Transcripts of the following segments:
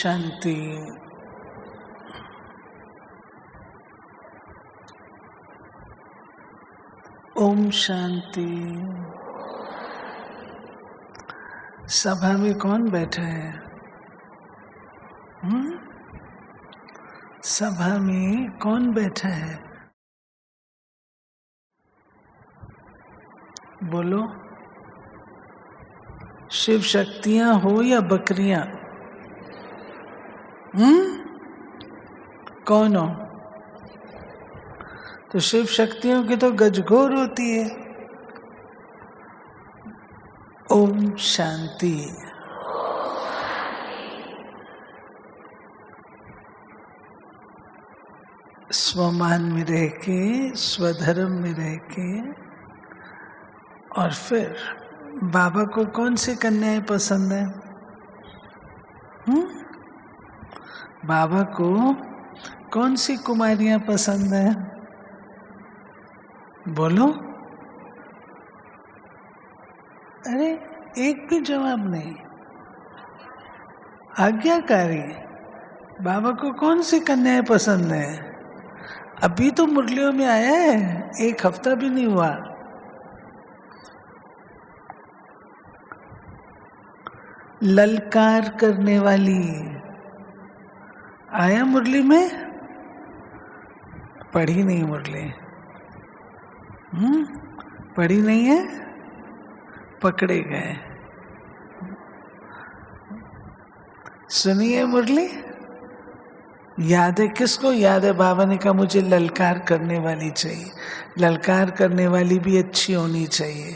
शांति। ओम शांति। सभा में कौन बैठा है? सभा में कौन बैठा है? बोलो। शिव शक्तियां हो या बकरियां? कौन हो? तो शिव शक्तियों की तो गजगोर होती है। ओम शांति। स्वमान में रह के, स्वधर्म में रह के, और फिर बाबा को कौन सी कन्याएं पसंद है? बाबा को कौन सी कुमारियां पसंद है? बोलो। अरे एक भी जवाब नहीं। आज्ञाकारी। बाबा को कौन सी कन्याएं पसंद है? अभी तो मुरलियों में आया है, एक हफ्ता भी नहीं हुआ। ललकार करने वाली आया मुरली में? पढ़ी नहीं मुरली। पढ़ी नहीं है, पकड़े गए। सुनिए मुरली, याद है? किसको याद है? बाबा ने कहा मुझे ललकार करने वाली चाहिए। ललकार करने वाली भी अच्छी होनी चाहिए।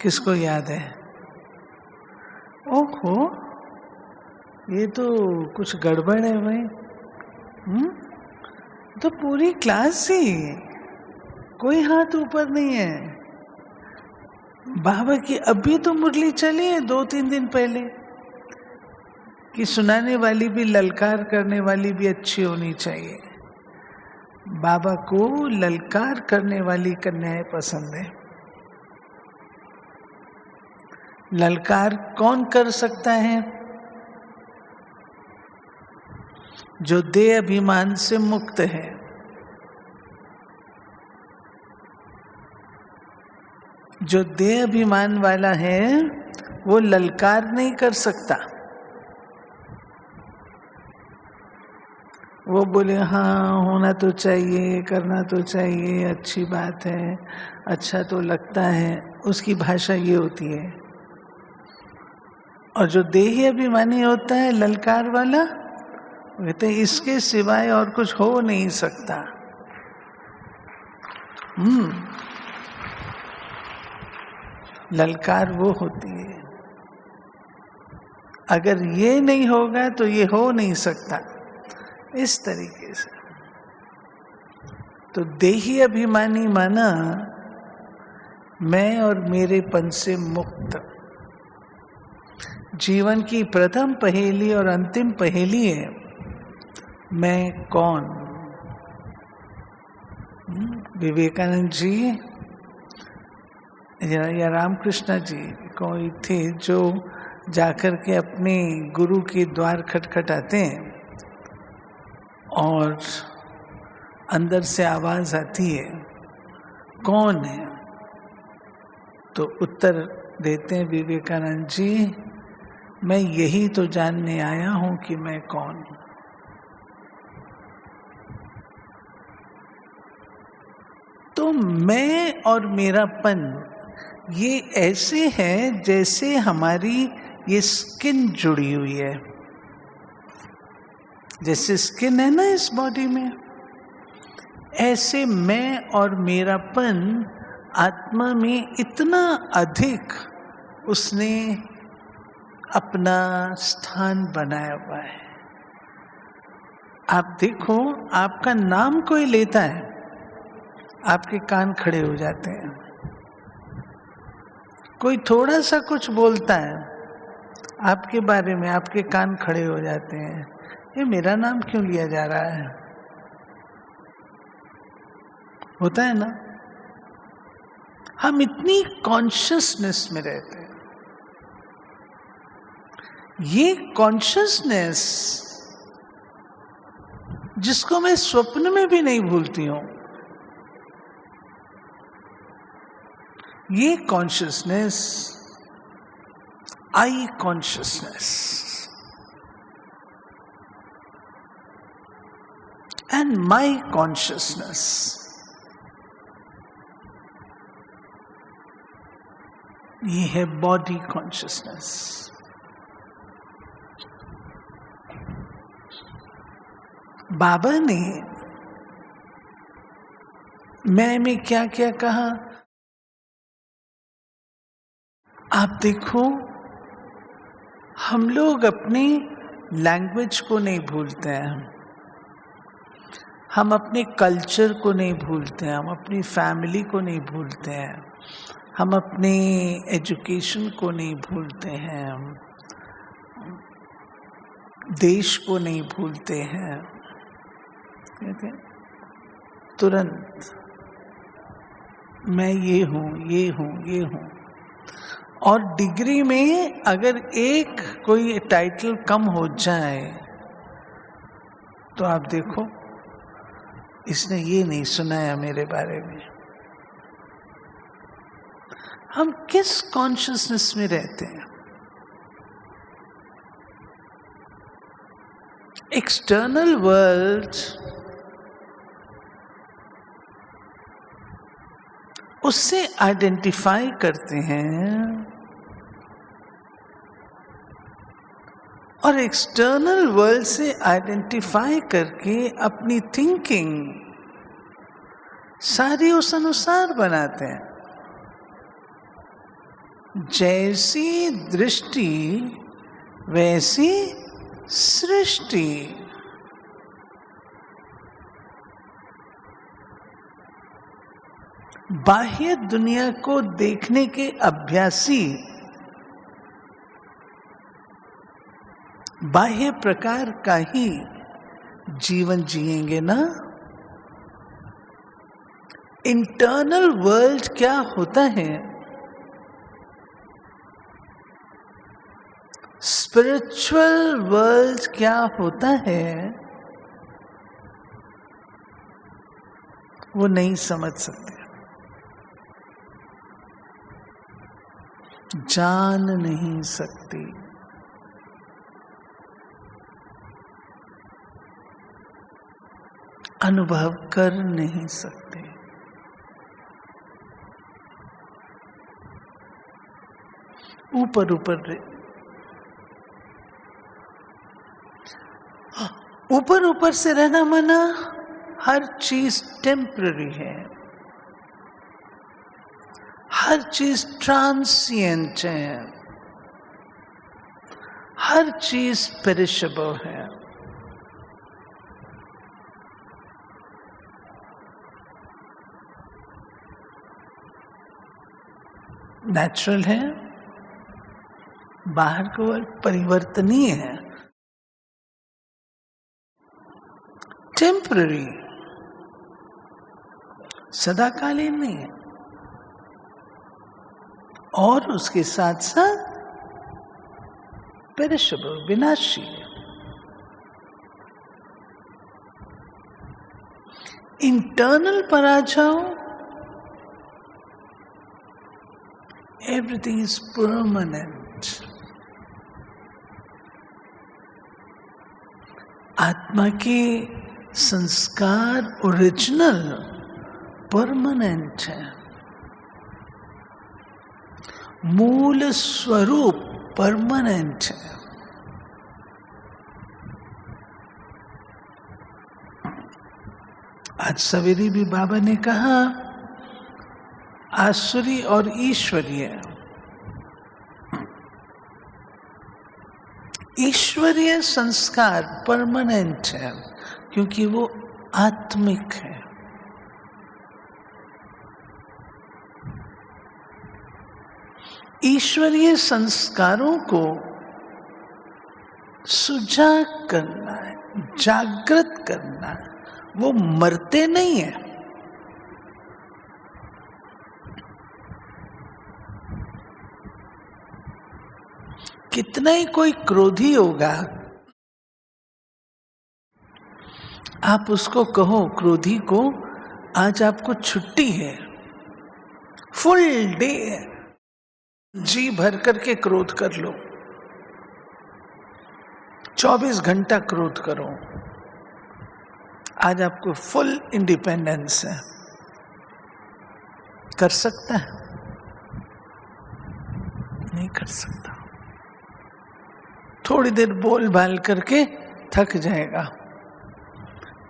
किसको याद है? ओहो, ये तो कुछ गड़बड़ है भाई। तो पूरी क्लास ही, कोई हाथ ऊपर नहीं है। बाबा की अभी तो मुरली चली है 2-3 दिन पहले कि सुनाने वाली भी, ललकार करने वाली भी अच्छी होनी चाहिए। बाबा को ललकार करने वाली कन्याएं पसंद है। ललकार कौन कर सकता है? जो देह अभिमान से मुक्त है। जो देह अभिमान वाला है वो ललकार नहीं कर सकता। वो बोले हाँ होना तो चाहिए, करना तो चाहिए, अच्छी बात है, अच्छा तो लगता है, उसकी भाषा ये होती है। और जो देही अभिमानी होता है, ललकार वाला, कहते हैं इसके सिवाय और कुछ हो नहीं सकता। ललकार वो होती है, अगर ये नहीं होगा तो ये हो नहीं सकता, इस तरीके से। तो देही अभिमानी माना मैं और मेरेपन से मुक्त। जीवन की प्रथम पहेली और अंतिम पहेली है, मैं कौन? विवेकानंद जी या रामकृष्ण जी कोई थे जो जाकर के अपने गुरु के द्वार खटखटाते हैं और अंदर से आवाज आती है, कौन है? तो उत्तर देते हैं विवेकानंद जी, मैं यही तो जानने आया हूं कि मैं कौन हूं। तो मैं और मेरापन ये ऐसे है जैसे हमारी ये स्किन जुड़ी हुई है। जैसे स्किन है ना इस बॉडी में, ऐसे मैं और मेरापन आत्मा में इतना अधिक उसने अपना स्थान बनाया हुआ है। आप देखो, आपका नाम कोई लेता है, आपके कान खड़े हो जाते हैं। कोई थोड़ा सा कुछ बोलता है आपके बारे में, आपके कान खड़े हो जाते हैं, ये मेरा नाम क्यों लिया जा रहा है? होता है ना? हम इतनी कॉन्शियसनेस में रहते हैं। ये कॉन्शियसनेस जिसको मैं स्वप्न में भी नहीं भूलती हूं। ये consciousness, I consciousness and my consciousness, ये है बॉडी कॉन्शियसनेस। बाबा ने मैं में क्या क्या कहा, आप देखो हम लोग अपनी लैंग्वेज को नहीं भूलते हैं, हम अपने कल्चर को नहीं भूलते हैं, हम अपनी फैमिली को नहीं भूलते हैं, हम अपने एजुकेशन को नहीं भूलते हैं, हम देश को नहीं भूलते हैं। कहते हैं तुरंत मैं ये हूँ, ये हूँ, ये हूँ। और डिग्री में अगर एक कोई टाइटल कम हो जाए तो आप देखो इसने ये नहीं सुनाया मेरे बारे में। हम किस कॉन्शियसनेस में रहते हैं? एक्सटर्नल वर्ल्ड उससे आइडेंटिफाई करते हैं और एक्सटर्नल वर्ल्ड से आइडेंटिफाई करके अपनी थिंकिंग सारी उस अनुसार बनाते हैं। जैसी दृष्टि वैसी सृष्टि। बाह्य दुनिया को देखने के अभ्यासी बाह्य प्रकार का ही जीवन जिएंगे ना। इंटरनल वर्ल्ड क्या होता है, स्पिरिचुअल वर्ल्ड क्या होता है, वो नहीं समझ सकते, जान नहीं सकती। अनुभव कर नहीं सकते। ऊपर ऊपर से रहना माना हर चीज टेम्पररी है, हर चीज ट्रांसिएंट है, हर चीज पेरिशेबल है। नेचुरल है, बाहर को परिवर्तनीय है, टेम्पररी, सदाकालीन नहीं है, और उसके साथ साथ पेरिशेबल, विनाशी है। इंटरनल पर आ जाओ, everything is permanent. आत्मा के संस्कार ओरिजिनल परमानेंट है, मूल स्वरूप परमानेंट है। आज सवेरे भी बाबा ने कहा आसुरी और ईश्वरीय। ईश्वरीय संस्कार परमानेंट है क्योंकि वो आत्मिक है। ईश्वरीय संस्कारों को सुजाग करना है, जागृत करना है, वो मरते नहीं है। कितना ही कोई क्रोधी होगा, आप उसको कहो, क्रोधी को, आज आपको छुट्टी है, फुल डे है, जी भर करके क्रोध कर लो, 24 घंटा क्रोध करो, आज आपको फुल इंडिपेंडेंस है। कर सकता है? नहीं कर सकता। थोड़ी देर बोल बाल करके थक जाएगा,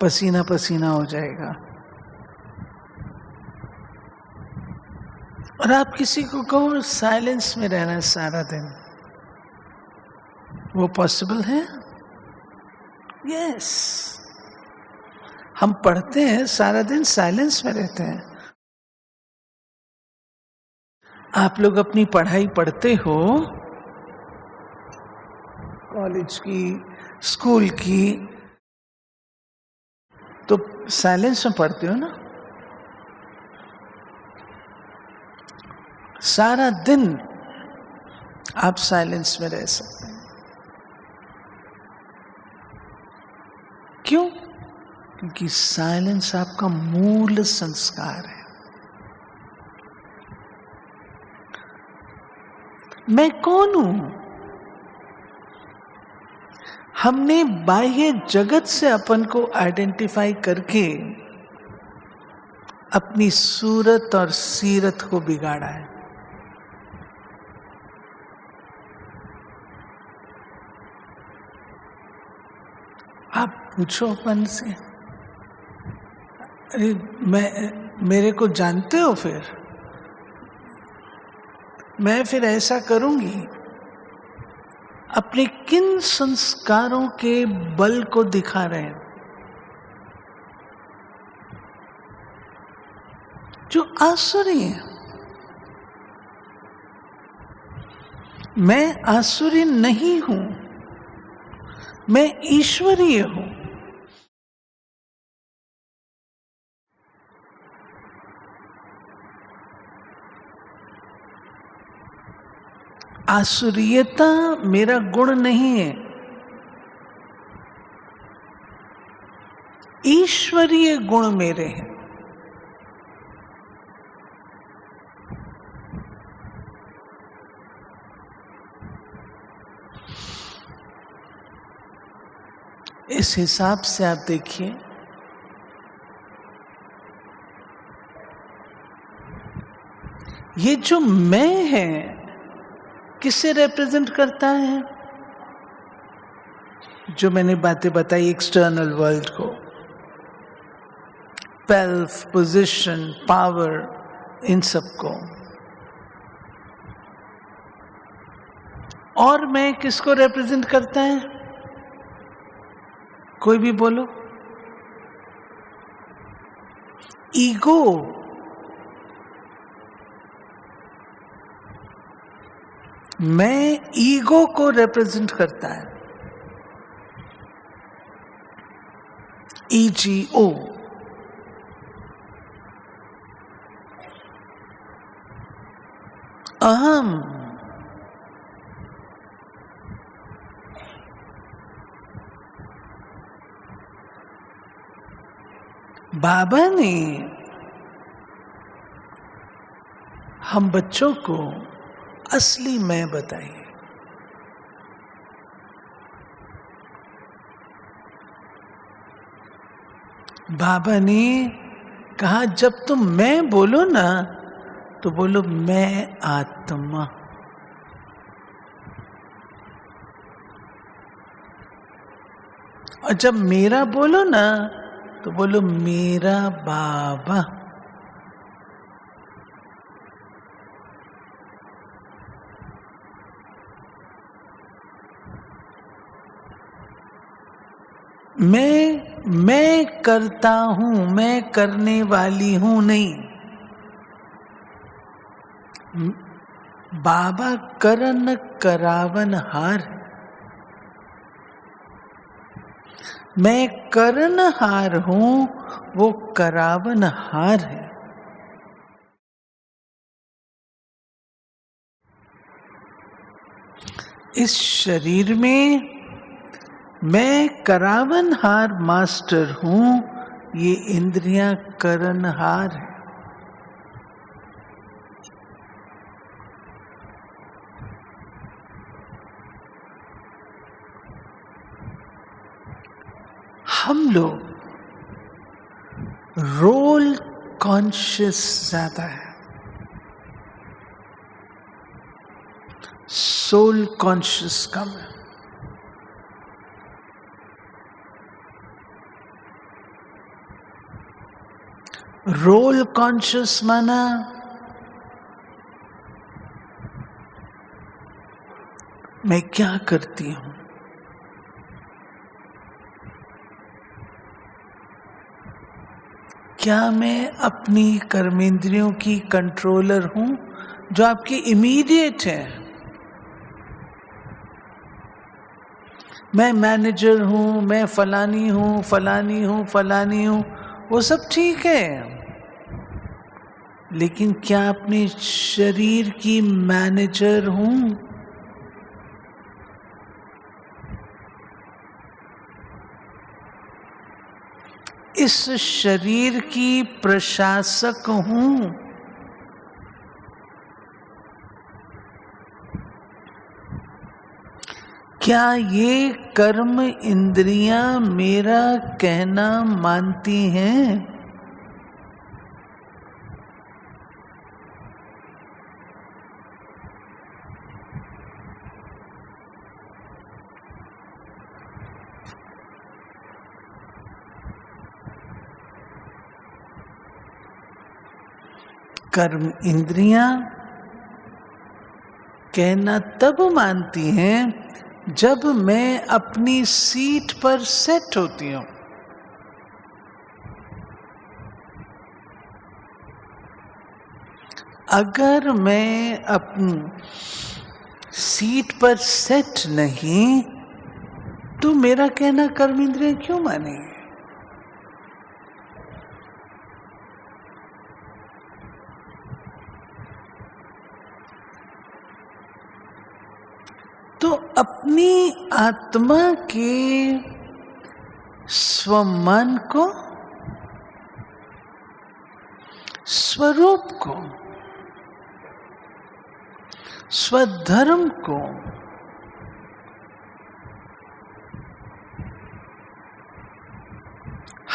पसीना पसीना हो जाएगा। और आप किसी को कहो साइलेंस में रहना सारा दिन, वो पॉसिबल है? यस। हम पढ़ते हैं, सारा दिन साइलेंस में रहते हैं। आप लोग अपनी पढ़ाई पढ़ते हो, कॉलेज की, स्कूल की, तो साइलेंस में पढ़ते हो ना? सारा दिन आप साइलेंस में रह सकते हैं। क्यों? क्योंकि साइलेंस आपका मूल संस्कार है। मैं कौन हूं? हमने बाह्य जगत से अपन को आइडेंटिफाई करके अपनी सूरत और सीरत को बिगाड़ा है। आप पूछो अपन से, अरे मेरे को जानते हो? फिर मैं फिर ऐसा करूंगी। अपने किन संस्कारों के बल को दिखा रहे हैं? जो आसुरी है। मैं आसुरी नहीं हूं, मैं ईश्वरीय हूं। आसुरीयता मेरा गुण नहीं है, ईश्वरीय गुण मेरे हैं। इस हिसाब से आप देखिए, ये जो मैं है किसे रिप्रेजेंट करता है? जो मैंने बातें बताई एक्सटर्नल वर्ल्ड को, वेल्थ, पोजीशन, पावर, इन सब को। और मैं किसको रिप्रेजेंट करता है? कोई भी बोलो। ईगो। मैं ईगो को रिप्रेजेंट करता है। EGO। अहम। बाबा ने हम बच्चों को असली मैं बताई। बाबा ने कहा जब तुम मैं बोलो ना तो बोलो मैं आत्मा। और जब मेरा बोलो ना तो बोलो मेरा बाबा। मैं करता हूं, मैं करने वाली हूं नहीं। बाबा करन करावन हार। मैं करन हार हूं, वो करावन हार है। इस शरीर में मैं करावनहार मास्टर हूं, ये इंद्रियां करनहार है। हम लोग रोल कॉन्शियस ज्यादा है, सोल कॉन्शियस कम है। रोल कॉन्शियस माना मैं क्या करती हूं, क्या मैं अपनी कर्मेंद्रियों की कंट्रोलर हूं जो आपकी इमीडिएट है। मैं मैनेजर हूं, मैं फलानी हूं, फलानी हूं, फलानी हूं, वो सब ठीक है, लेकिन क्या अपने शरीर की मैनेजर हूं? इस शरीर की प्रशासक हूं? क्या ये कर्म इंद्रियां मेरा कहना मानती हैं? कर्म इंद्रियां कहना तब मानती हैं जब मैं अपनी सीट पर सेट होती हूं। अगर मैं अपनी सीट पर सेट नहीं तो मेरा कहना कर्म इंद्रियां क्यों मानेंगे? तो अपनी आत्मा के स्वमान को, स्वरूप को, स्वधर्म को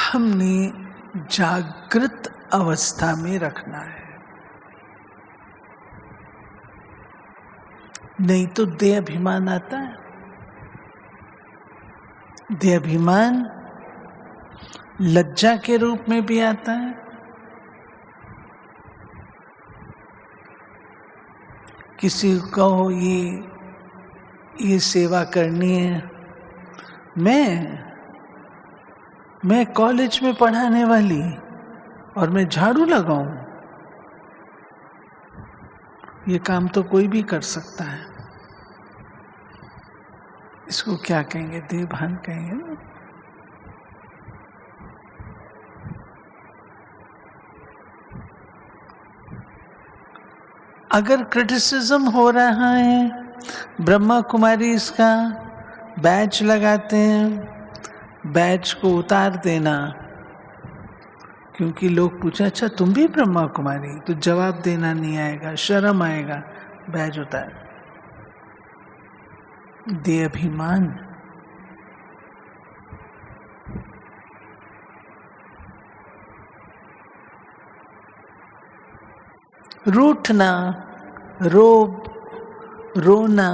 हमने जागृत अवस्था में रखना है, नहीं तो देह अभिमान आता है। देह अभिमान लज्जा के रूप में भी आता है, किसी को कहो ये सेवा करनी है, मैं कॉलेज में पढ़ाने वाली और मैं झाड़ू लगाऊं, ये काम तो कोई भी कर सकता है, इसको क्या कहेंगे? देहभान कहेंगे ना। अगर क्रिटिसिज्म हो रहा है, ब्रह्मा कुमारी इसका बैच लगाते हैं, बैच को उतार देना, क्योंकि लोग पूछे अच्छा तुम भी ब्रह्मा कुमारी, तो जवाब देना नहीं आएगा, शर्म आएगा, बैच उतार। देह अभिमान, रूठना, रोब, रोना,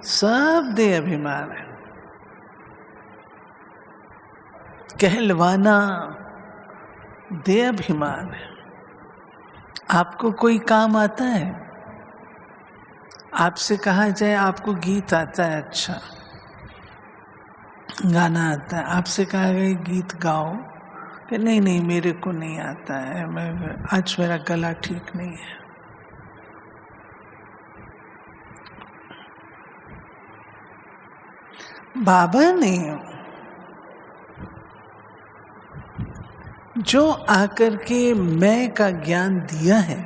सब देह अभिमान है। कहलवाना देह अभिमान है। आपको कोई काम आता है, आपसे कहा जाए आपको गीत आता है, अच्छा गाना आता है, आपसे कहा गया गीत गाओ, कि नहीं मेरे को नहीं आता है, मैं आज मेरा गला ठीक नहीं है। बाबा ने जो आकर के मैं का ज्ञान दिया है,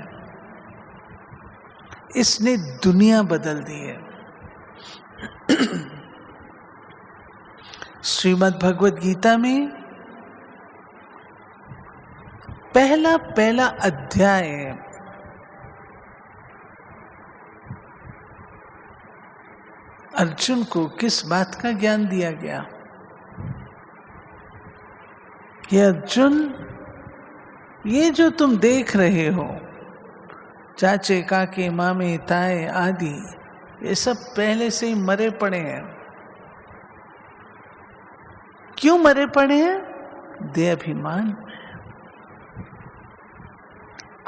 इसने दुनिया बदल दी है। श्रीमद् भगवद गीता में पहला अध्याय अर्जुन को किस बात का ज्ञान दिया गया कि अर्जुन, ये जो तुम देख रहे हो, चाचे काके मामे ताए आदि, ये सब पहले से ही मरे पड़े हैं। क्यों मरे पड़े हैं? देह अभिमान में।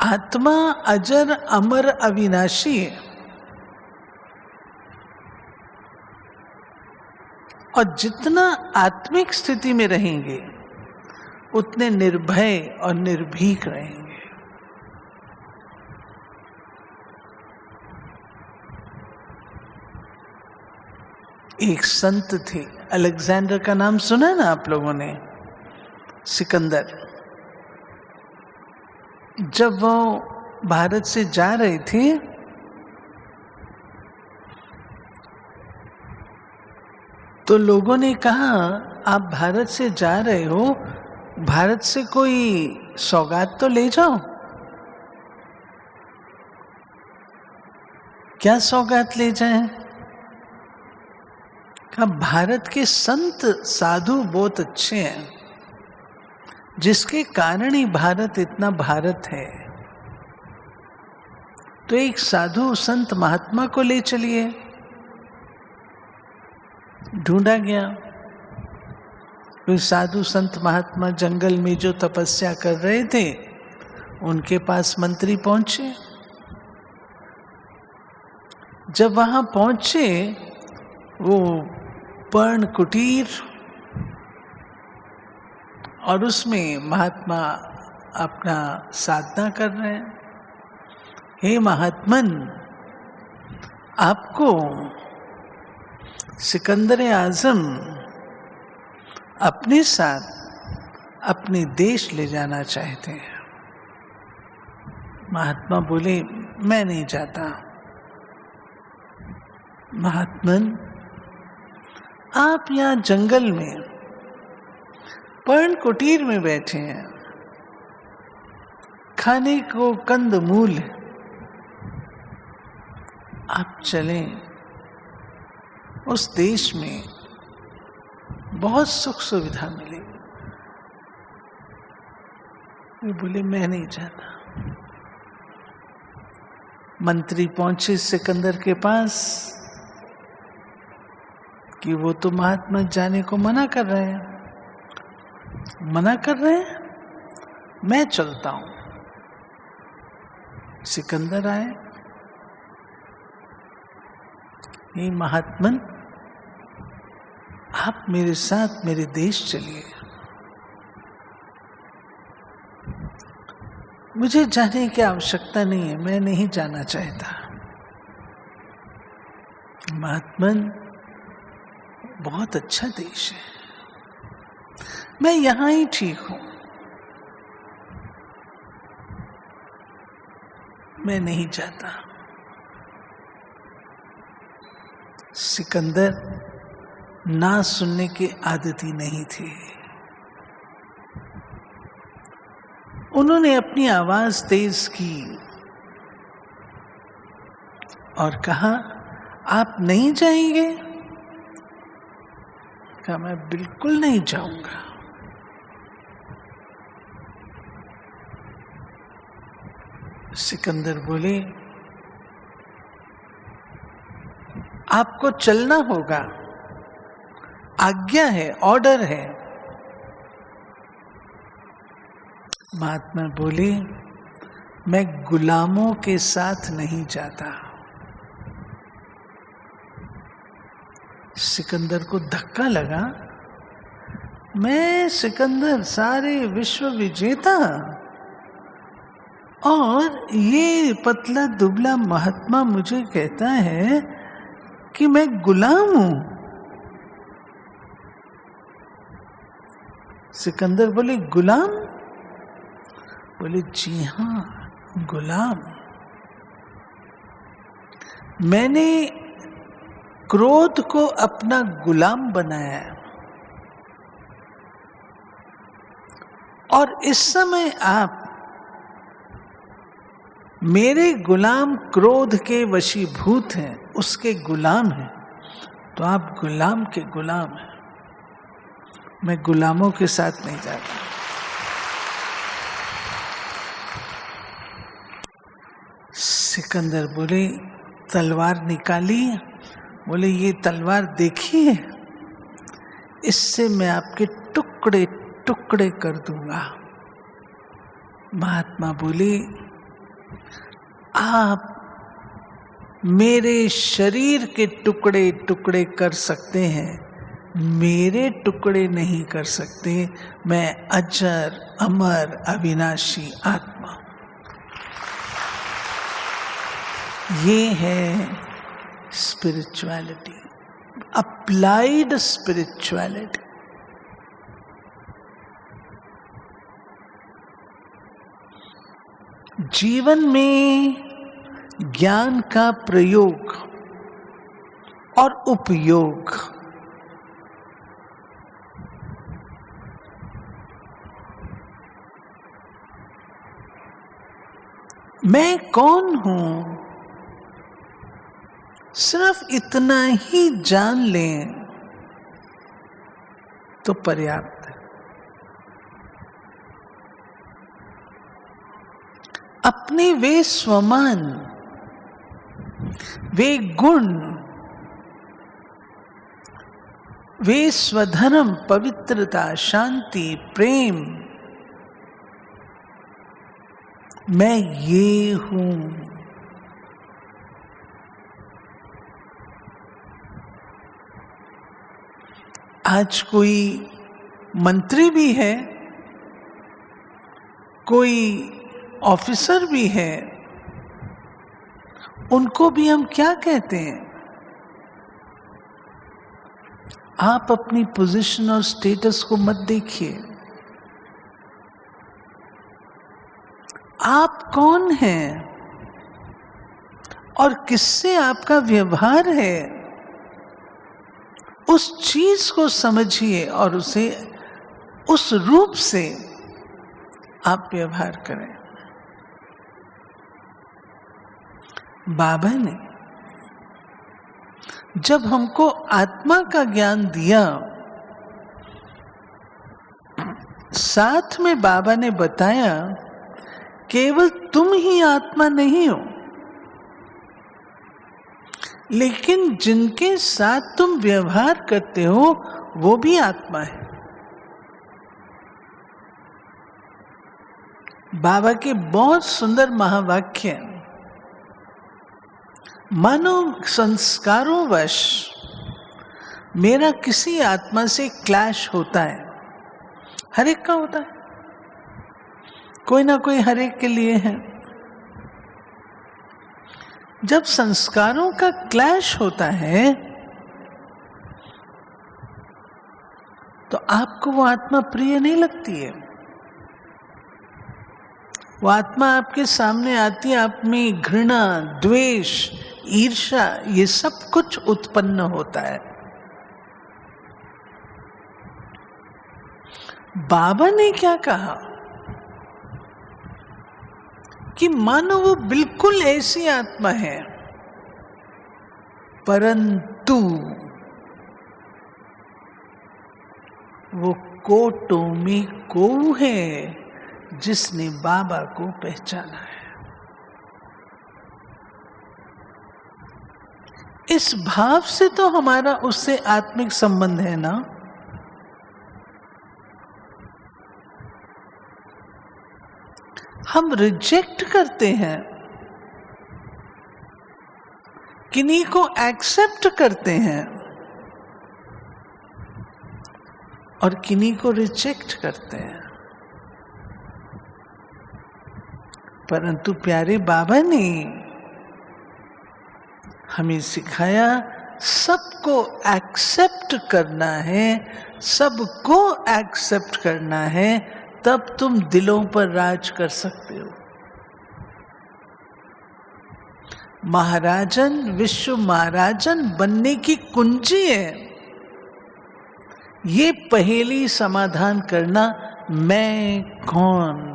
आत्मा अजर अमर अविनाशी है और जितना आत्मिक स्थिति में रहेंगे उतने निर्भय और निर्भीक रहेंगे। एक संत थे, अलेक्जेंडर का नाम सुना है ना आप लोगों ने? सिकंदर। जब वो भारत से जा रहे थे तो लोगों ने कहा, आप भारत से जा रहे हो, भारत से कोई सौगात तो ले जाओ। क्या सौगात ले जाएं? कहा, भारत के संत साधु बहुत अच्छे हैं, जिसके कारण ही भारत इतना भारत है। तो एक साधु संत महात्मा को ले चलिए। ढूंढा गया कोई साधु संत महात्मा जंगल में जो तपस्या कर रहे थे, उनके पास मंत्री पहुंचे। जब वहां पहुंचे, वो पर्ण कुटीर और उसमें महात्मा अपना साधना कर रहे हैं। हे महात्मन, आपको सिकंदर आजम अपने साथ अपने देश ले जाना चाहते हैं। महात्मा बोले, मैं नहीं जाता। महात्मन, आप यहाँ जंगल में पर्ण कुटीर में बैठे हैं, खाने को कंद मूल, आप चलें। उस देश में बहुत सुख सुविधा मिलेगी। वो बोले, मैं नहीं जाता। मंत्री पहुंचे सिकंदर के पास कि वो तो महात्मा जाने को मना कर रहे हैं। मैं चलता हूं। सिकंदर आए, ये महात्मन, आप मेरे साथ मेरे देश चलिए। मुझे जाने की आवश्यकता नहीं है, मैं नहीं जाना चाहता। महात्मन, बहुत अच्छा देश है, मैं यहां ही ठीक हूं, मैं नहीं जाता। सिकंदर ना सुनने के आदती नहीं थे। उन्होंने अपनी आवाज तेज की और कहा, आप नहीं जाएंगे? कहा, मैं बिल्कुल नहीं जाऊंगा। सिकंदर बोले, आपको चलना होगा, आज्ञा है, ऑर्डर है। महात्मा बोले, मैं गुलामों के साथ नहीं जाता। सिकंदर को धक्का लगा, मैं सिकंदर सारे विश्व विजेता और ये पतला दुबला महात्मा मुझे कहता है कि मैं गुलाम हूं। सिकंदर बोले, गुलाम? बोले, जी हां, गुलाम। मैंने क्रोध को अपना गुलाम बनाया है। और इस समय आप मेरे गुलाम क्रोध के वशीभूत हैं, उसके गुलाम हैं, तो आप गुलाम के गुलाम हैं। मैं गुलामों के साथ नहीं जाता। सिकंदर बोले तलवार निकाली, बोले ये तलवार देखिए, इससे मैं आपके टुकड़े टुकड़े कर दूंगा। महात्मा बोले आप मेरे शरीर के टुकड़े टुकड़े कर सकते हैं, मेरे टुकड़े नहीं कर सकते। मैं अजर अमर अविनाशी आत्मा। ये है स्पिरिचुअलिटी, अप्लाइड स्पिरिचुअलिटी। जीवन में ज्ञान का प्रयोग और उपयोग मैं कौन हूं, सिर्फ इतना ही जान लें तो पर्याप्त है। अपने वे स्वमान, वे गुण, वे स्वधर्म, पवित्रता, शांति, प्रेम, मैं ये हूं। आज कोई मंत्री भी है, कोई ऑफिसर भी है, उनको भी हम क्या कहते हैं? आप अपनी पोजीशन और स्टेटस को मत देखिए। आप कौन हैं और किससे आपका व्यवहार है, उस चीज को समझिए और उसे उस रूप से आप व्यवहार करें। बाबा ने जब हमको आत्मा का ज्ञान दिया, साथ में बाबा ने बताया केवल तुम ही आत्मा नहीं हो, लेकिन जिनके साथ तुम व्यवहार करते हो वो भी आत्मा है। बाबा के बहुत सुंदर महावाक्य हैं। मानो संस्कारों वश मेरा किसी आत्मा से क्लैश होता है, हर एक का होता है, कोई ना कोई हर एक के लिए है। जब संस्कारों का क्लैश होता है तो आपको वो आत्मा प्रिय नहीं लगती है। वो आत्मा आपके सामने आती है, आप में घृणा, द्वेष, ईर्ष्या, ये सब कुछ उत्पन्न होता है। बाबा ने क्या कहा कि मानो वो बिल्कुल ऐसी आत्मा है, परंतु वो कोटों में कोऊ है जिसने बाबा को पहचाना है। इस भाव से तो हमारा उससे आत्मिक संबंध है ना। हम रिजेक्ट करते हैं, किन्हीं को एक्सेप्ट करते हैं और किन्हीं को रिजेक्ट करते हैं। परंतु प्यारे बाबा ने हमें सिखाया सबको एक्सेप्ट करना है, सबको एक्सेप्ट करना है, तब तुम दिलों पर राज कर सकते हो। महाराजन, विश्व महाराजन बनने की कुंजी है ये पहेली समाधान करना मैं कौन।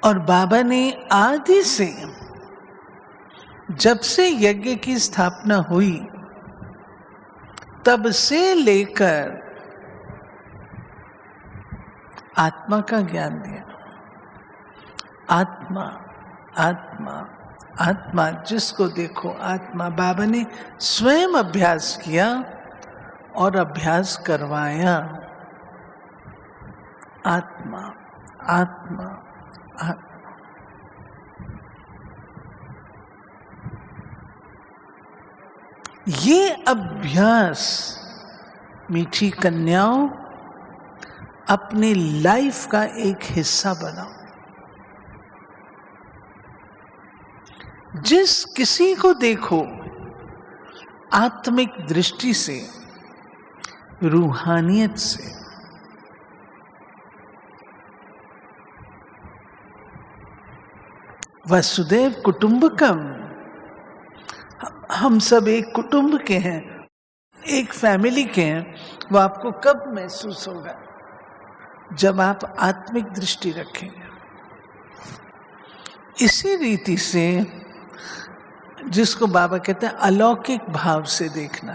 और बाबा ने आदि से, जब से यज्ञ की स्थापना हुई तब से लेकर आत्मा का ज्ञान दिया। आत्मा आत्मा आत्मा, जिसको देखो आत्मा। बाबा ने स्वयं अभ्यास किया और अभ्यास करवाया। आत्मा आत्मा आत्मा। ये अभ्यास मीठी कन्याओं अपने लाइफ का एक हिस्सा बनाओ। जिस किसी को देखो आत्मिक दृष्टि से, रूहानियत से, वसुदेव कुटुंबकम, हम सब एक कुटुंब के हैं, एक फैमिली के हैं। वो आपको कब महसूस होगा? जब आप आत्मिक दृष्टि रखेंगे। इसी रीति से, जिसको बाबा कहते हैं अलौकिक भाव से देखना,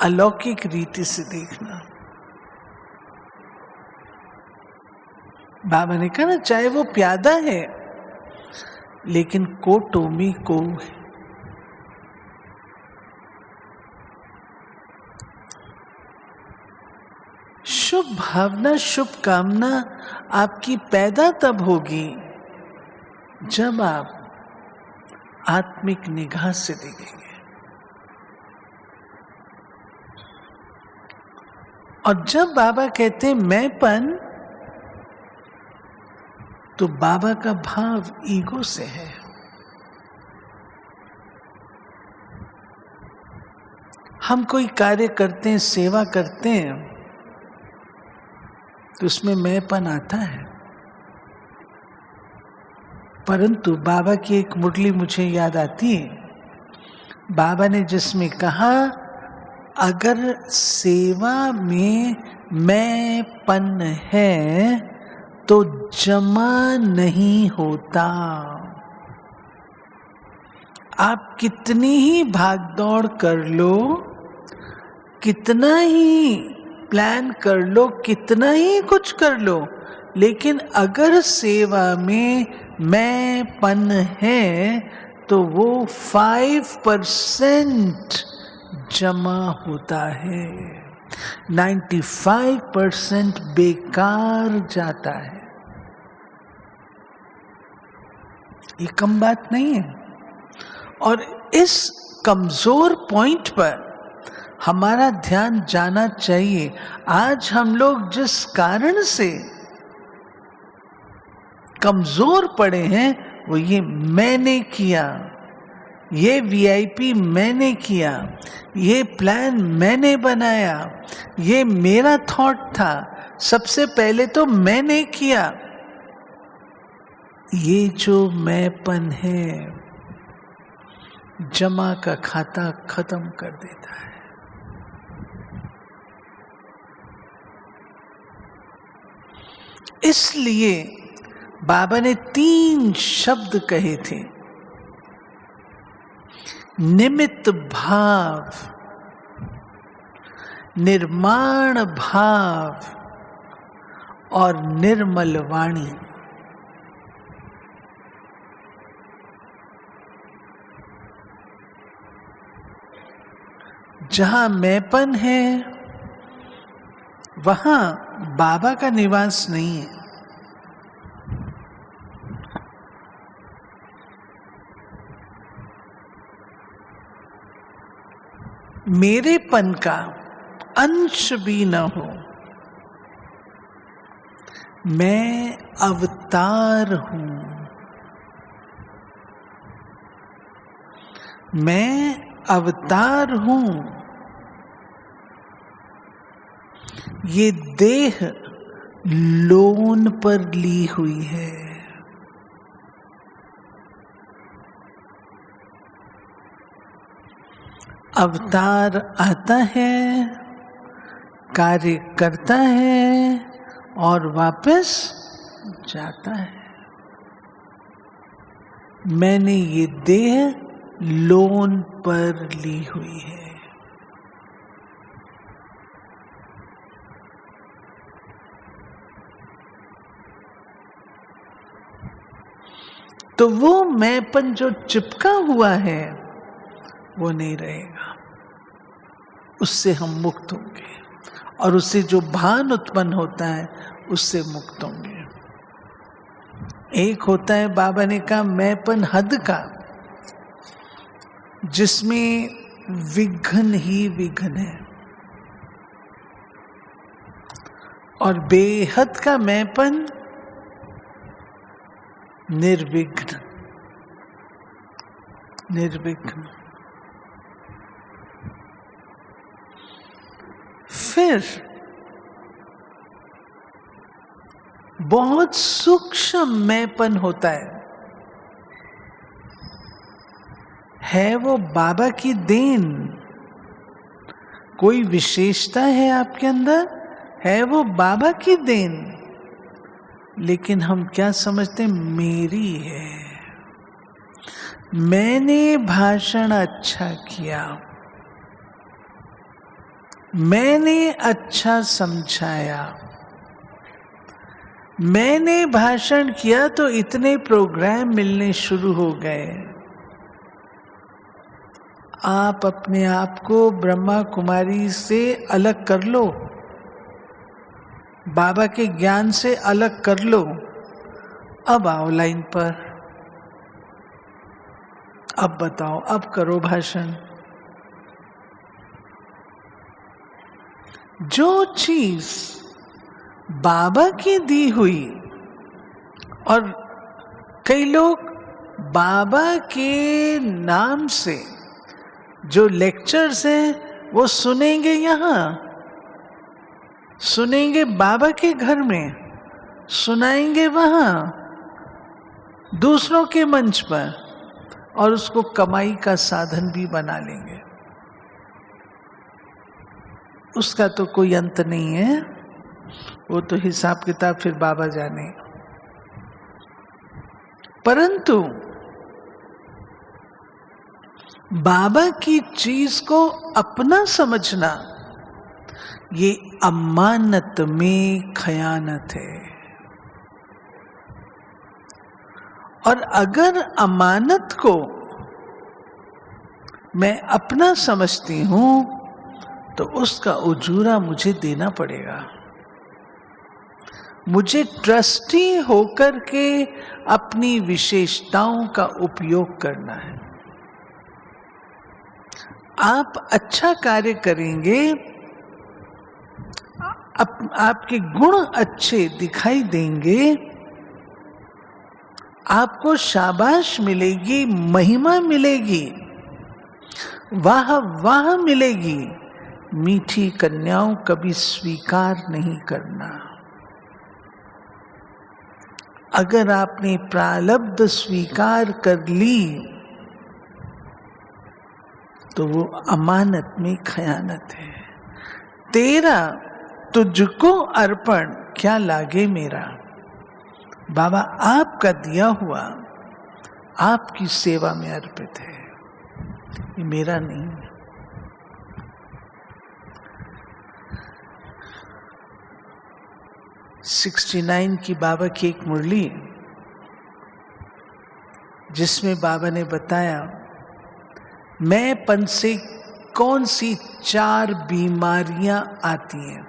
अलौकिक रीति से देखना। बाबा ने कहा ना, चाहे वो प्यादा है लेकिन कोटोमी को है। शुभ भावना, शुभ कामना आपकी पैदा तब होगी जब आप आत्मिक निगाह से देखेंगे। और जब बाबा कहते हैं मैंपन, तो बाबा का भाव ईगो से है। हम कोई कार्य करते हैं, सेवा करते हैं, तो उसमें मैंपन आता है। परंतु बाबा की एक मुरली मुझे याद आती है। बाबा ने जिसमें कहा, अगर सेवा में मैंपन है तो जमा नहीं होता। आप कितनी ही भागदौड़ कर लो, कितना ही प्लान कर लो, कितना ही कुछ कर लो, लेकिन अगर सेवा में मैंपन है तो वो 5% जमा होता है, 95% बेकार जाता है। ये कम बात नहीं है। और इस कमजोर पॉइंट पर हमारा ध्यान जाना चाहिए। आज हम लोग जिस कारण से कमजोर पड़े हैं वो ये मैंने किया, ये वीआईपी मैंने किया, ये प्लान मैंने बनाया, ये मेरा थॉट था, सबसे पहले तो मैंने किया। ये जो मैंपन है जमा का खाता खत्म कर देता है। इसलिए बाबा ने 3 शब्द कहे थे, निमित्त भाव, निर्माण भाव और निर्मल वाणी। जहां मैंपन है वहां बाबा का निवास नहीं है। मेरेपन का अंश भी न हो। मैं अवतार हूं, मैं अवतार हूं। ये देह लोन पर ली हुई है। अवतार आता है, कार्य करता है और वापस जाता है। मैंने ये देह लोन पर ली हुई है। तो वो मैंपन जो चिपका हुआ है वो नहीं रहेगा, उससे हम मुक्त होंगे और उससे जो भान उत्पन्न होता है उससे मुक्त होंगे। एक होता है, बाबा ने कहा, मैंपन हद का, जिसमें विघ्न ही विघ्न है, और बेहद का मैंपन निर्विघ्न। निर्विघ्न। फिर बहुत सूक्ष्म मैंपन होता है वो बाबा की देन। कोई विशेषता है आपके अंदर, है वो बाबा की देन, लेकिन हम क्या समझते हैं, मेरी है। मैंने भाषण अच्छा किया, मैंने अच्छा समझाया, मैंने भाषण किया तो इतने प्रोग्राम मिलने शुरू हो गए। आप अपने आप को ब्रह्मा कुमारी से अलग कर लो, बाबा के ज्ञान से अलग कर लो। अब आओ लाइन पर, अब बताओ, अब करो भाषण। जो चीज बाबा की दी हुई, और कई लोग बाबा के नाम से जो लेक्चर्स हैं वो सुनेंगे, यहाँ सुनेंगे, बाबा के घर में सुनाएंगे, वहां दूसरों के मंच पर, और उसको कमाई का साधन भी बना लेंगे। उसका तो कोई अंत नहीं है, वो तो हिसाब किताब फिर बाबा जाने। परंतु बाबा की चीज को अपना समझना, ये अमानत में खयानत है। और अगर अमानत को मैं अपना समझती हूं तो उसका उजूरा मुझे देना पड़ेगा। मुझे ट्रस्टी होकर के अपनी विशेषताओं का उपयोग करना है। आप अच्छा कार्य करेंगे, आपके गुण अच्छे दिखाई देंगे, आपको शाबाश मिलेगी, महिमा मिलेगी, वाह वाह मिलेगी। मीठी कन्याओं कभी स्वीकार नहीं करना। अगर आपने प्रारब्ध स्वीकार कर ली तो वो अमानत में खयानत है। तेरा तुझको अर्पण क्या लागे मेरा। बाबा आपका दिया हुआ आपकी सेवा में अर्पित है, ये मेरा नहीं है। '69 की बाबा की एक मुरली, जिसमें बाबा ने बताया मैंपन से कौन सी 4 बीमारियां आती हैं।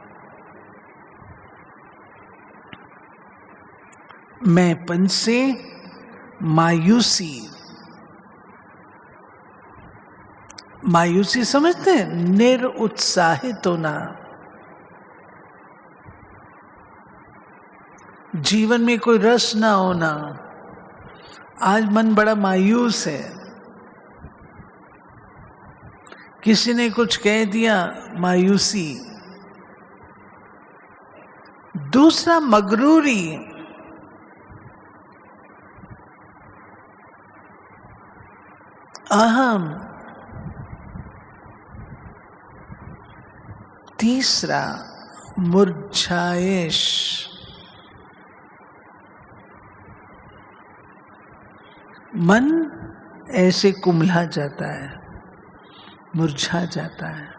मैंपन से मायूसी, मायूसी समझते हैं, निरुत्साहित होना, जीवन में कोई रस ना होना, आज मन बड़ा मायूस है, किसी ने कुछ कह दिया, मायूसी। दूसरा मगरूरी, अहम, तीसरा मुरझाइश, मन ऐसे कुम्हला जाता है, मुरझा जाता है।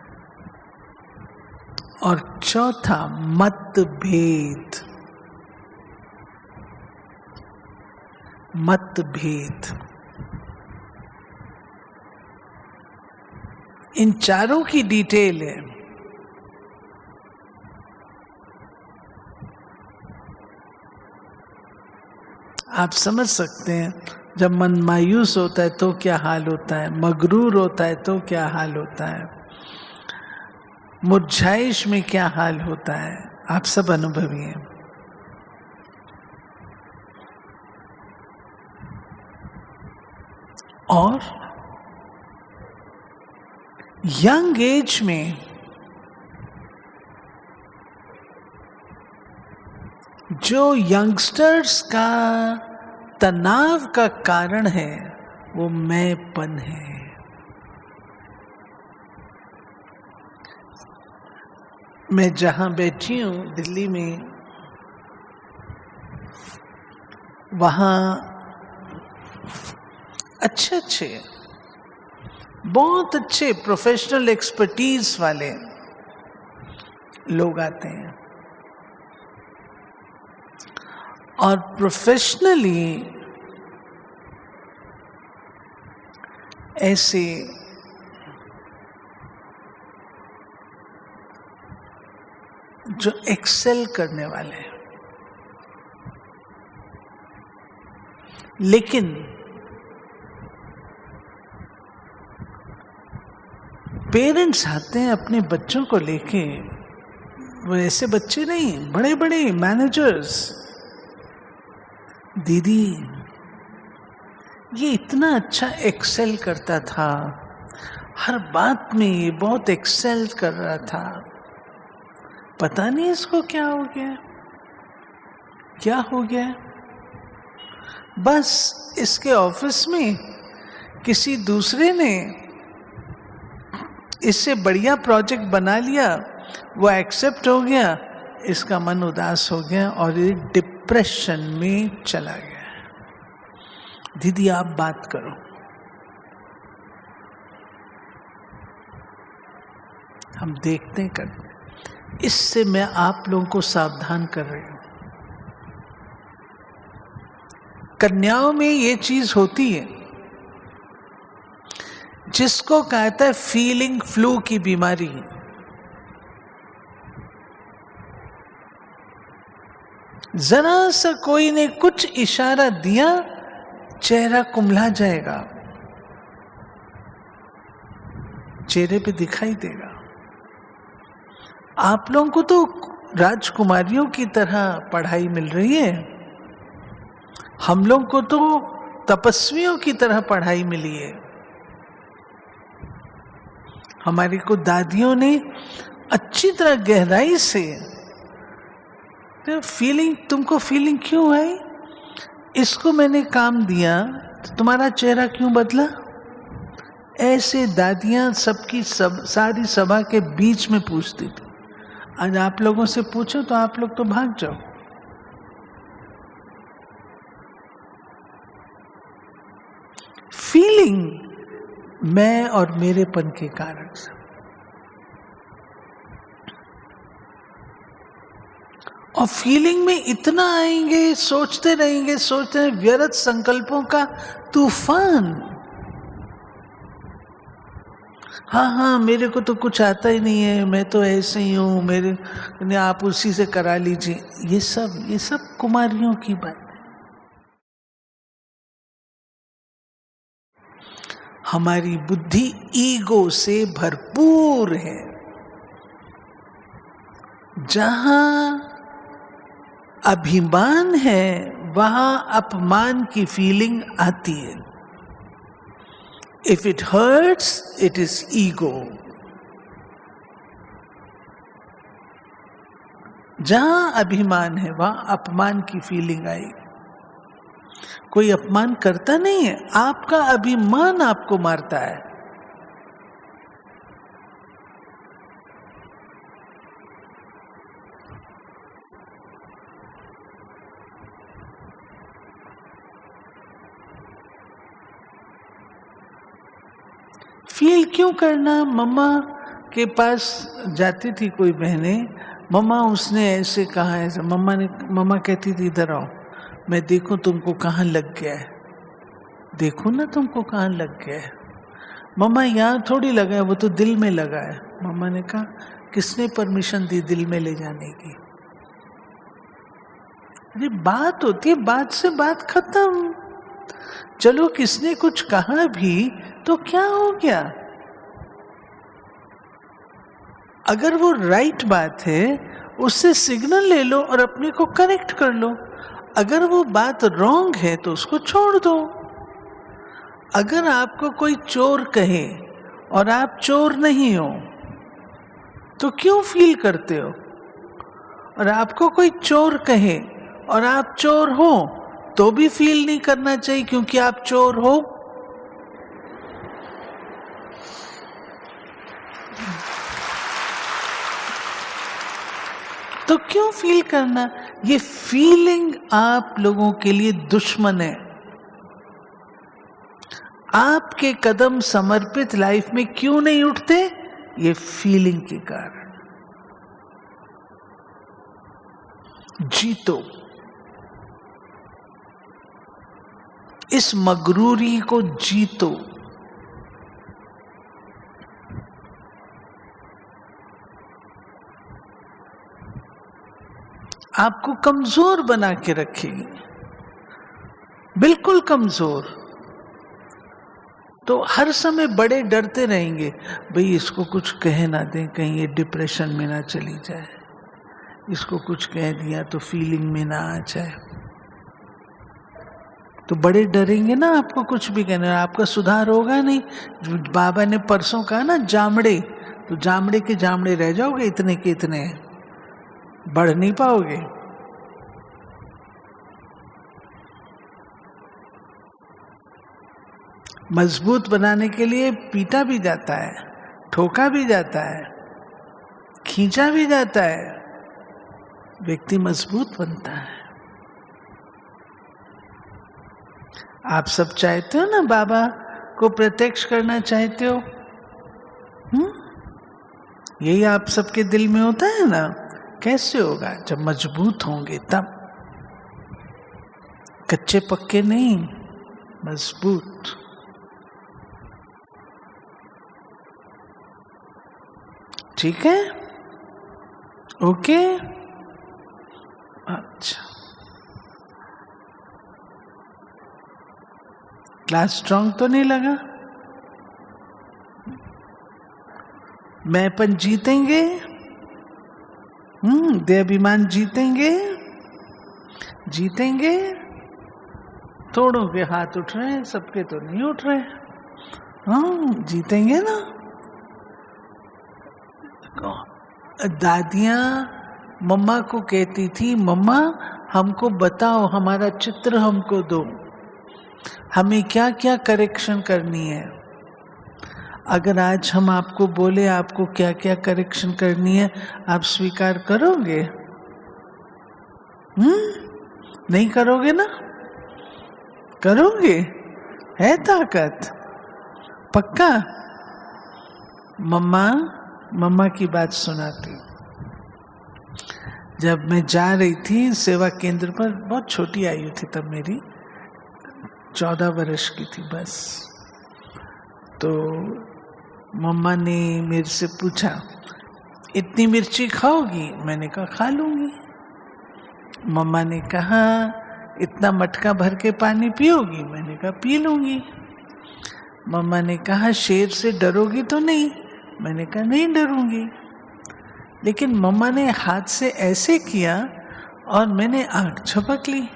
और चौथा मतभेद, मतभेद। इन चारों की डिटेल है। आप समझ सकते हैं जब मन मायूस होता है तो क्या हाल होता है, मगरूर होता है तो क्या हाल होता है, मुरझाइश में क्या हाल होता है। आप सब अनुभवी हैं। और यंग एज में जो यंगस्टर्स का तनाव का कारण है वो मैंपन है। मैं जहां बैठी हूं दिल्ली में, वहां अच्छे बहुत अच्छे प्रोफेशनल एक्सपर्टीज वाले लोग आते हैं और प्रोफेशनली ऐसे जो एक्सेल करने वाले हैं। लेकिन पेरेंट्स आते हैं अपने बच्चों को लेके, वो ऐसे बच्चे नहीं, बड़े बड़े मैनेजर्स। दीदी ये इतना अच्छा एक्सेल करता था, हर बात में ये बहुत एक्सेल कर रहा था, पता नहीं इसको क्या हो गया, क्या हो गया। बस इसके ऑफिस में किसी दूसरे ने इससे बढ़िया प्रोजेक्ट बना लिया, वो एक्सेप्ट हो गया, इसका मन उदास हो गया और ये डिप्रेशन में चला गया। दीदी आप बात करो। हम देखते हैं करते। इससे मैं आप लोगों को सावधान कर रही हूं। कन्याओं में ये चीज होती है, जिसको कहता है फीलिंग फ्लू की बीमारी। जरा सा कोई ने कुछ इशारा दिया, चेहरा कुम्हला जाएगा, चेहरे पे दिखाई देगा। आप लोगों को तो राजकुमारियों की तरह पढ़ाई मिल रही है, हम लोग को तो तपस्वियों की तरह पढ़ाई मिली है। हमारी को दादियों ने अच्छी तरह गहराई से फीलिंग, तुमको फीलिंग क्यों आई, इसको मैंने काम दिया तो तुम्हारा चेहरा क्यों बदला। ऐसे दादियां सबकी सारी सभा के बीच में पूछती थी। आज आप लोगों से पूछो तो आप लोग तो भाग जाओ। फीलिंग मैं और मेरेपन के कारण से। और फीलिंग में इतना आएंगे, सोचते रहेंगे, सोचते रहेंगे, व्यर्थ संकल्पों का तूफान। हाँ मेरे को तो कुछ आता ही नहीं है, मैं तो ऐसे ही हूं, मेरे आप उसी से करा लीजिए। ये सब कुमारियों की बात। हमारी बुद्धि ईगो से भरपूर है। जहां अभिमान है वहां अपमान की फीलिंग आती है। If it hurts it is ego. जहां अभिमान है वहां अपमान की फीलिंग आई। कोई अपमान करता नहीं है, आपका अभिमान आपको मारता है। फील क्यों करना? मम्मा के पास जाती थी कोई बहनें, मम्मा उसने ऐसे कहा, ऐसे मम्मा कहती थी इधर आओ, मैं देखूं तुमको कहाँ लग गया है, देखो ना तुमको कहाँ लग गया है। मम्मा यहाँ थोड़ी लगा है, वो तो दिल में लगा है। मम्मा ने कहा किसने परमिशन दी दिल में ले जाने की? अरे बात होती है, बात से बात खत्म। चलो किसने कुछ कहा भी तो क्या हो गया? अगर वो राइट बात है उससे सिग्नल ले लो और अपने को करेक्ट कर लो। अगर वो बात रॉन्ग है तो उसको छोड़ दो। अगर आपको कोई चोर कहे और आप चोर नहीं हो तो क्यों फील करते हो? और आपको कोई चोर कहे और आप चोर हो तो भी फील नहीं करना चाहिए क्योंकि आप चोर हो। तो क्यों फील करना? ये फीलिंग आप लोगों के लिए दुश्मन है। आपके कदम समर्पित लाइफ में क्यों नहीं उठते? ये फीलिंग के कारण। जीतो, इस मगरूरी को जीतो। आपको कमजोर बना के रखेगी, बिल्कुल कमजोर। तो हर समय बड़े डरते रहेंगे, भाई इसको कुछ कह ना दें, कहीं ये डिप्रेशन में ना चली जाए, इसको कुछ कह दिया तो फीलिंग में ना आ जाए। तो बड़े डरेंगे ना आपको कुछ भी कहना, आपका सुधार होगा नहीं। बाबा ने परसों कहा ना जामड़े, तो जामड़े के जामड़े रह जाओगे, इतने के इतने, बढ़ नहीं पाओगे। मजबूत बनाने के लिए पीटा भी जाता है, ठोका भी जाता है, खींचा भी जाता है, व्यक्ति मजबूत बनता है। आप सब चाहते हो ना बाबा को प्रत्यक्ष करना चाहते हो? यही आप सबके दिल में होता है ना? कैसे होगा? जब मजबूत होंगे तब, कच्चे पक्के नहीं, मजबूत। ठीक है, ओके, अच्छा। क्लास स्ट्रॉन्ग तो नहीं लगा? मैंपन जीतेंगे, देहाभिमान जीतेंगे, जीतेंगे। थोड़ों के हाथ उठ रहे हैं, सबके तो नहीं उठ रहे। हाँ, जीतेंगे ना। दादियां मम्मा को कहती थी, मम्मा हमको बताओ, हमारा चित्र हमको दो, हमें क्या क्या करेक्शन करनी है। अगर आज हम आपको बोले आपको क्या क्या करेक्शन करनी है, आप स्वीकार करोगे? नहीं करोगे ना? करोगे? है ताकत? पक्का? मम्मा की बात सुनाती। जब मैं जा रही थी सेवा केंद्र पर, बहुत छोटी आयु थी तब मेरी, 14 वर्ष की थी बस। तो मम्मा ने मेरे से पूछा, इतनी मिर्ची खाओगी? मैंने कहा खा लूंगी। मम्मा ने कहा, इतना मटका भर के पानी पियोगी? मैंने कहा पी लूंगी। मम्मा ने कहा, शेर से डरोगी तो नहीं? मैंने कहा नहीं डरूंगी। लेकिन मम्मा ने हाथ से ऐसे किया और मैंने आंख झपक ली।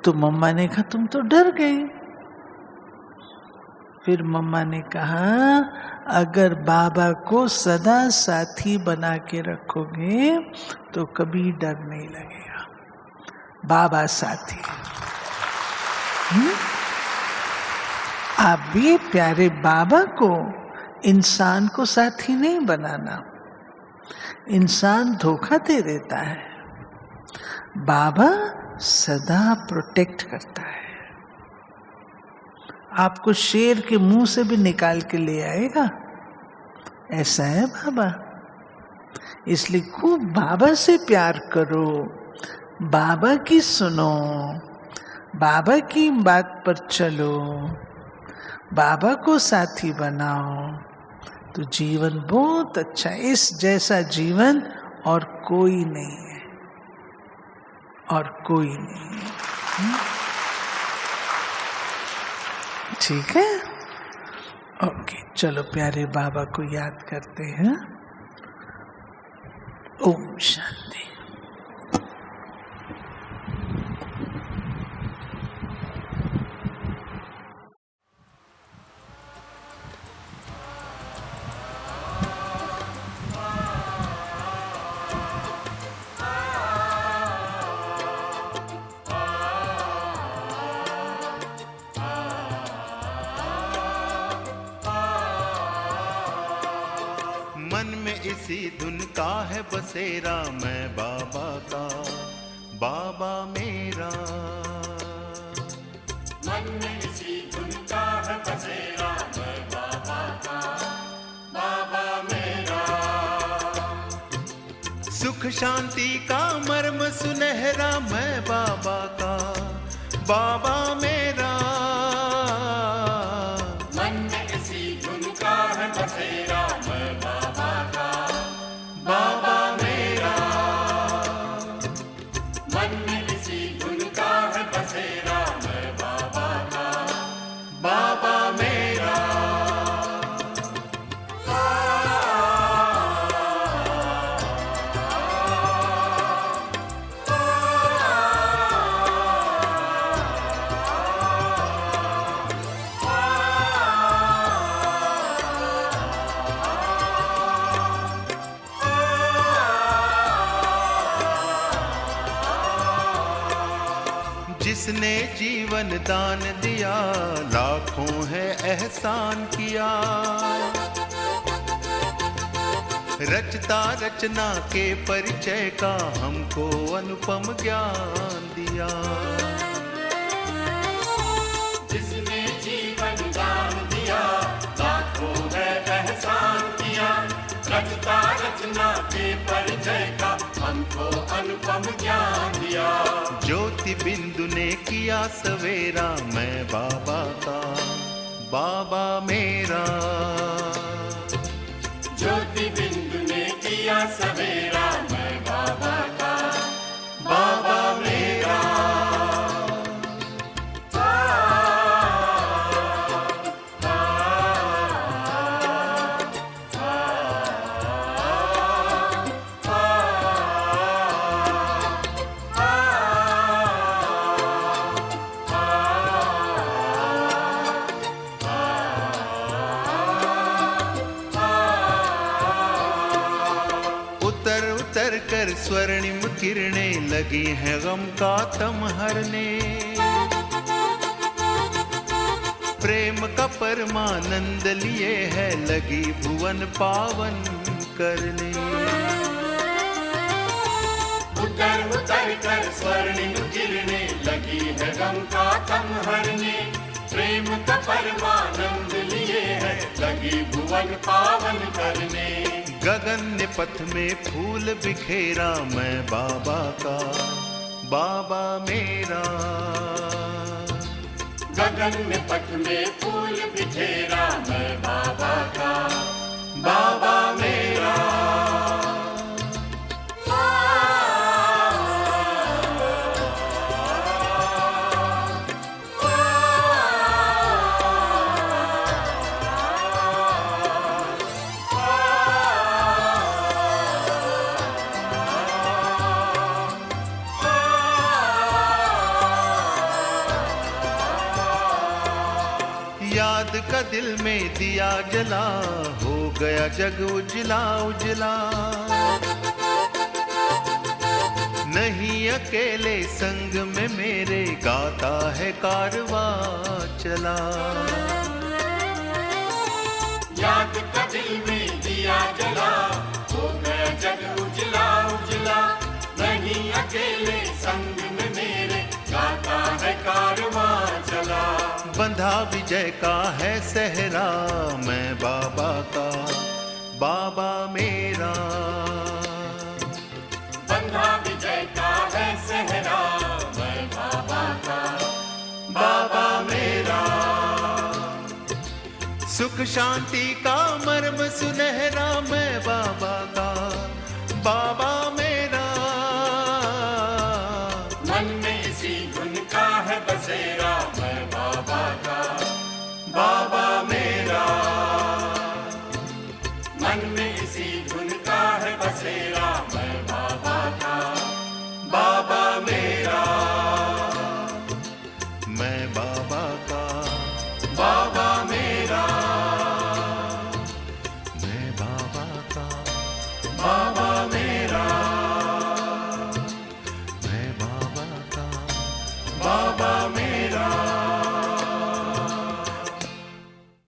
तो मम्मा ने कहा तुम तो डर गई। फिर मम्मा ने कहा, अगर बाबा को सदा साथी बना के रखोगे तो कभी डर नहीं लगेगा। बाबा साथी। आप भी प्यारे बाबा को, इंसान को साथी नहीं बनाना। इंसान धोखा दे देता है, बाबा सदा प्रोटेक्ट करता है। आपको शेर के मुंह से भी निकाल के ले आएगा। ऐसा है बाबा। इसलिए खूब बाबा से प्यार करो, बाबा की सुनो, बाबा की बात पर चलो, बाबा को साथी बनाओ, तो जीवन बहुत अच्छा है। इस जैसा जीवन और कोई नहीं है, और कोई नहीं है। ठीक है, ओके, चलो प्यारे बाबा को याद करते हैं। ओम शांति। मन में इसी धुन का है बसेरा, मैं बाबा का, बाबा मेरा। मन में इसी धुन का है बसेरा, मैं बाबा का, बाबा मेरा। सुख शांति का मर्म सुनहरा, मैं बाबा का, बाबा मेरा। मन में इसी धुन का है बसेरा, मैं बाबा का, बाबा मेरा। मन में इसी धुन का है बसेरा, मैं बाबा का, बाबा मेरा। जिसने जीवन दान दिया, लाखों है एहसान किया। रचता रचना के परिचय का हमको अनुपम ज्ञान दिया। जिसने जीवन दान दिया, लाखों है एहसान किया। रचता रचना के परिचय का हमको अनुपम ज्ञान दिया। ज्योति बिंदु ने किया सवेरा, मैं बाबा का, बाबा मेरा। ज्योति बिंदु ने किया सवेरा, मैं बाबा का, बाबा मेरा। उतर उतर कर स्वर्णिम किरणें लगी हैं गम का तम हरने। प्रेम का परमानंद लिए है लगी भुवन पावन करने। उतर उतर कर स्वर्णिम किरणें लगी है गम का तम हरने। प्रेम का परमानंद लिए है लगी भुवन पावन करने। गगन ने पथ में फूल बिखेरा, मैं बाबा का, बाबा मेरा। गगन में पथ में फूल बिखेरा, मैं बाबा का, बाबा मेरा। याद का दिल में दिया जला, हो गया जग उजला उजला। नहीं अकेले संग में मेरे, गाता है कारवां चला। याद का दिल में दिया जला, हो गया जग उजला उजला। नहीं अकेले संग में मेरे, गाता है कारवां चला। बंध बंधा विजय का है सहरा, मैं बाबा का, बाबा मेरा। बंधा विजय का है सहरा, मैं बाबा का, बाबा मेरा। सुख शांति का मर्म सुनहरा, मैं बाबा का, बाबा मेरा। मन में इसी धुन का है बसेरा,